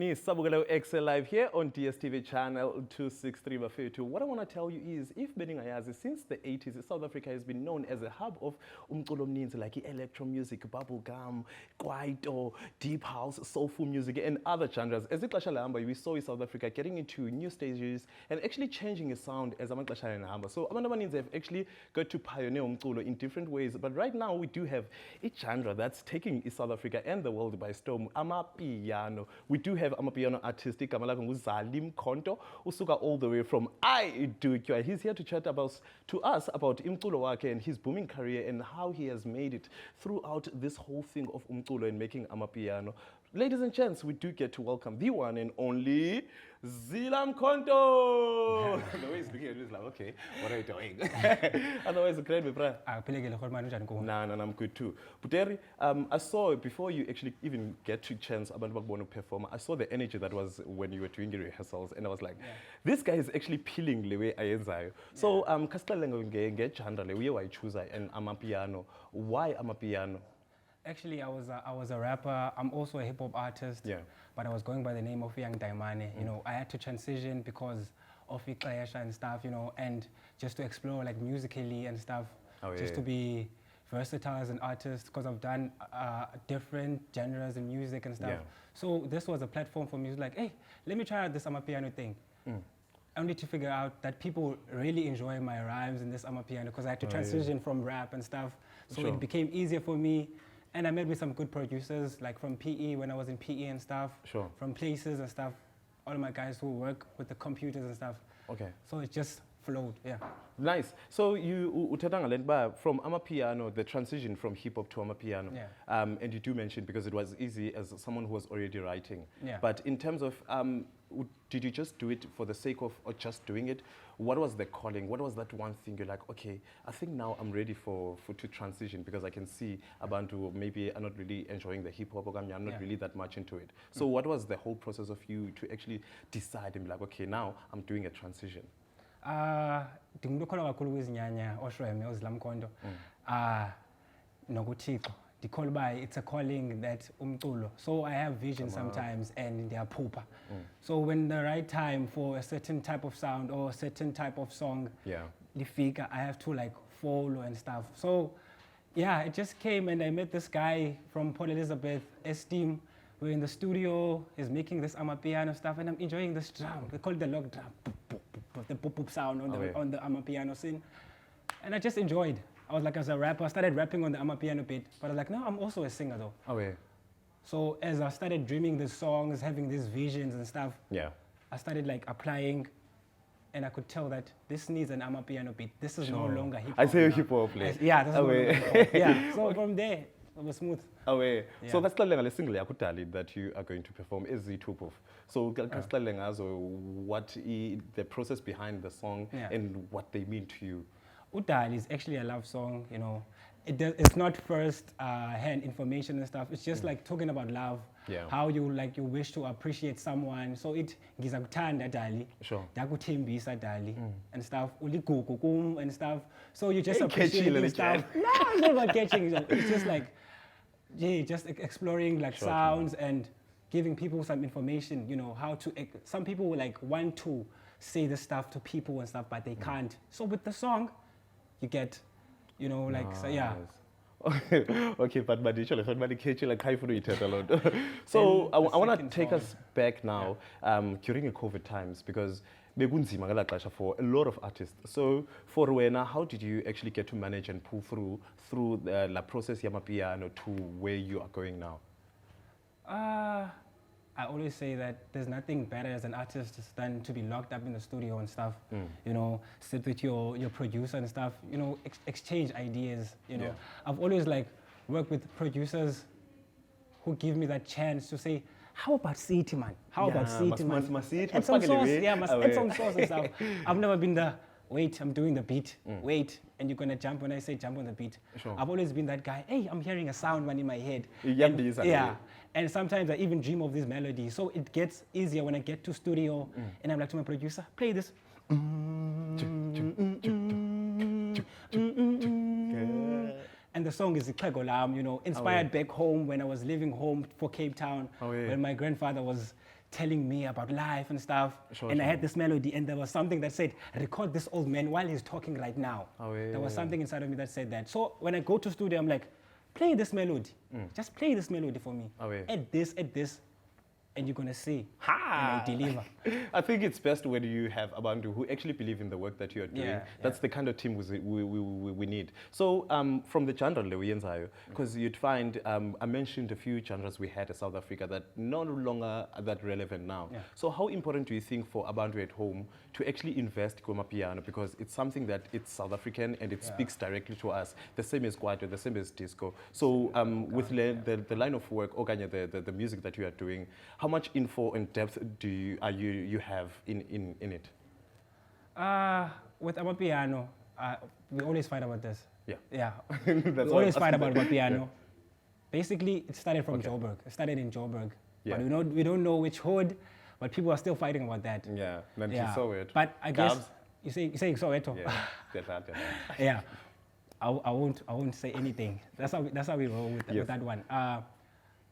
Ni sabukela EKSE live here on DSTV channel 263 Bafethu. What I want to tell you is, if Beningayazi, since the 80s, South Africa has been known as a hub of umculo omninzi like electro music, bubblegum, kwaito, deep house, soulful music, and other genres. As ixesha lihamba, we saw South Africa getting into new stages and actually changing its sound as amaxesha lihamba. So abantu abaninzi have actually got to pioneer umculo in different ways. But right now we do have a genre that's taking South Africa and the world by storm. Amapiano. We do have amapiano artist igama lakhe Zilamkhonto usuka all the way from Idutywa. He's here to chat to us about umculo wakhe and his booming career and how he has made it throughout this whole thing of umculo and making amapiano. Ladies and gents, we do get to welcome the one and only Zilamkhonto. The way he's looking at me is like, okay, what are you doing? Otherwise, great, my brother. Nah, I'm good too. Buteri, I saw before you actually even get to chance abantu bakubona perform, I saw the energy that was when you were doing your rehearsals, and I was like, this guy is actually peeling the way ayenzayo. So, kasixelele nge-genre le uye wayichuza and amapiano. Why amapiano? Actually, I was a rapper. I'm also a hip hop artist. Yeah. But I was going by the name of Young Daimane. You know, I had to transition because of EKSE and stuff. You know, and just to explore like musically and stuff. To be versatile as an artist, because I've done different genres in music and stuff. Yeah. So this was a platform for me. It was like, hey, let me try out this amapiano thing. Only to figure out that people really enjoy my rhymes in this amapiano, because I had to transition from rap and stuff. So it became easier for me. And I met with some good producers, like from PE, when I was in PE and stuff. From places and stuff. All of my guys who work with the computers and stuff. Okay. So it just flowed, yeah. Nice. So you uthetanga from amapiano, the transition from hip hop to amapiano. Yeah. And you do mention because it was easy as someone who was already writing. Yeah. But in terms of, did you just do it for the sake of or just doing it? What was the calling? What was that one thing you're like, okay, I think now I'm ready to transition, because I can see abantu maybe are not really enjoying the hip hop, or I'm not really that much into it. So what was the whole process of you to actually decide and be like, okay, now I'm doing a transition? Ndingumntu kakhulu kwizinyanya oshweme uZilamkhonto. Nokuthixo. Call by it's a calling that umculo. So I have vision sometimes and they are pooper. So when the right time for a certain type of sound or a certain type of song, the figure, I have to like follow and stuff. So yeah, it just came and I met this guy from Port Elizabeth, Esteem. We're in the studio, he's making this amapiano stuff and I'm enjoying this drum. They call it the log drum. The boop boop sound on the amapiano scene. And I just enjoyed. I was like, as a rapper, I started rapping on the amapiano beat, but I was like, no, I'm also a singer though. So as I started dreaming these songs, having these visions and stuff, I started like applying, and I could tell that this needs an amapiano beat. This is no longer hip hop. I say hip hop. This is no longer hip hop. So from there, it was smooth. So that's the single that you are going to perform is Zitupof. So what the process behind the song and what they mean to you. Udali is actually a love song, you know. It's not first hand information and stuff. It's just like talking about love, how you wish to appreciate someone. So it ngizakuthanda dali, ndakuthembisa dali, and stuff. Uligugu kum and stuff. So you just appreciate stuff. No, it's not about catching. It's just like, just exploring like sounds and giving people some information. You know how to. Some people like want to say this stuff to people and stuff, but they can't. So with the song, you get, you know, like, so, yeah. Okay, but so I want to take us back now during the COVID times, because for a lot of artists. So for Rowena, how did you actually get to manage and pull through the process Yamapiano to where you are going now? I always say that there's nothing better as an artist than to be locked up in the studio and stuff. You know, sit with your producer and stuff. You know, exchange ideas. You know, I've always like worked with producers who give me that chance to say, how about City man? How about City man? Add some sauce, add some sauce and stuff. I've never been the wait, I'm doing the beat. Wait, and you're gonna jump when I say jump on the beat. I've always been that guy. Hey, I'm hearing a sound man in my head. And sometimes I even dream of this melody. So it gets easier when I get to studio and I'm like to my producer, play this. And the song is Iqhego Lam, you know, inspired back home when I was living home for Cape Town, when my grandfather was telling me about life and stuff. Sure, and I sure. had this melody, and there was something that said, record this old man while he's talking right now. Oh, yeah. There was something inside of me that said that. So when I go to studio, I'm like, play this melody. Just play this melody for me. Oh, yeah. Add this, and you're gonna see. And I deliver. I think it's best when you have Abantu who actually believe in the work that you are doing. Yeah, That's the kind of team we need. So from the genre because you'd find, I mentioned a few genres we had in South Africa that no longer are that relevant now. Yeah. So how important do you think for Abantu at home to actually invest in piano, because it's something that it's South African and it speaks directly to us, the same as Kwaito, the same as disco. So with the line of work, the music that you are doing, how much info and depth do you have in it? With Amapiano, we always fight about this. Yeah. Yeah. That's We why always I'm fight asking about that. Amapiano. Yeah. Basically, it started from Joburg. It started in Joburg. Yeah. But we don't know which hood, but people are still fighting about that. Yeah, then Yeah. you saw it. But I guess Gabs? you say Soweto. Yeah, get that. Yeah. I won't say anything. That's how we roll with that one.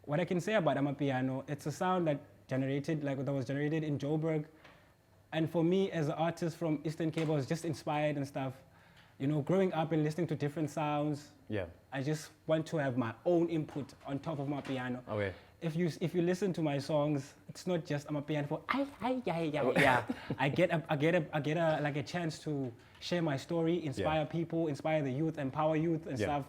What I can say about Amapiano, it's a sound that was generated in Joburg. And for me, as an artist from Eastern Cape, I was just inspired and stuff. You know, growing up and listening to different sounds, Yeah. I just want to have my own input on top of my piano. Okay. If you listen to my songs, it's not just I'm a piano for yeah. I get a chance to share my story, inspire people, inspire the youth, empower youth and stuff.